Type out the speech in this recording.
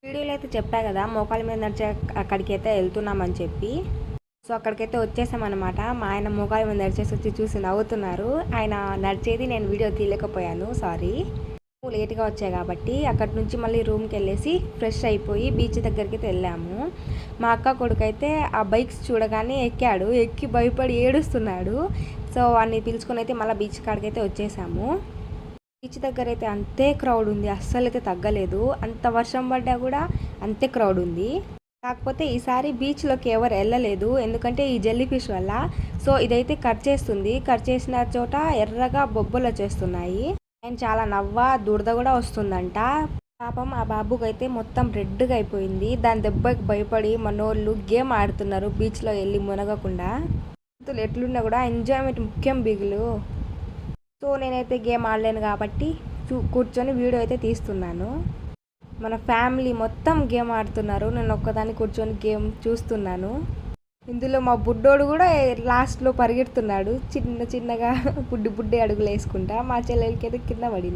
వీడియోలో అయితే చెప్పా కదా మోకాళ్ళ మీద నడిచే అక్కడికైతే వెళ్తున్నామని చెప్పి. సో అక్కడికైతే వచ్చేసామన్నమాట. మా ఆయన మోకాళ్ళ మీద నడిచేసి వచ్చి చూసి నవ్వుతున్నారు. ఆయన నడిచేది నేను వీడియో తీయలేకపోయాను, సారీ. లేట్గా వచ్చాయి కాబట్టి అక్కడి నుంచి మళ్ళీ రూమ్కి వెళ్ళేసి ఫ్రెష్ అయిపోయి బీచ్ దగ్గరికి అయితే వెళ్ళాము. మా అక్క కొడుకు అయితే ఆ బైక్స్ చూడగానే ఎక్కాడు, ఎక్కి భయపడి ఏడుస్తున్నాడు. సో వాడిని పిలుచుకొని అయితే మళ్ళీ బీచ్ కాడికైతే వచ్చేసాము. బీచ్ దగ్గర అయితే అంతే క్రౌడ్ ఉంది, అస్సలు అయితే తగ్గలేదు. అంత వర్షం పడ్డా కూడా అంతే క్రౌడ్ ఉంది. కాకపోతే ఈసారి బీచ్లోకి ఎవరు వెళ్ళలేదు, ఎందుకంటే ఈ జెల్లీ ఫిష్ వల్ల. సో ఇదైతే కట్ చేస్తుంది, కట్ చేసిన చోట ఎర్రగా బొబ్బలు వచ్చేస్తున్నాయి. అండ్ చాలా దురద కూడా వస్తుందంట. పాపం ఆ బాబుకి అయితే మొత్తం రెడ్గా అయిపోయింది. దాని దెబ్బకి భయపడి మనోళ్ళు గేమ్ ఆడుతున్నారు బీచ్లో వెళ్ళి మునగకుండా. ఎట్లున్నా కూడా ఎంజాయ్మెంట్ ముఖ్యం బిగులు. సో నేనైతే గేమ్ ఆడలేను కాబట్టి కూర్చొని వీడియో అయితే తీస్తున్నాను. మన ఫ్యామిలీ మొత్తం గేమ్ ఆడుతున్నారు, నేను ఒక్కదాన్ని కూర్చొని గేమ్ చూస్తున్నాను. ఇందులో మా బుడ్డోడు కూడా లాస్ట్లో పరిగెడుతున్నాడు చిన్నగా బుడ్డి అడుగులు వేసుకుంటా. మా చెల్లెలకి అయితే కింద పడింది.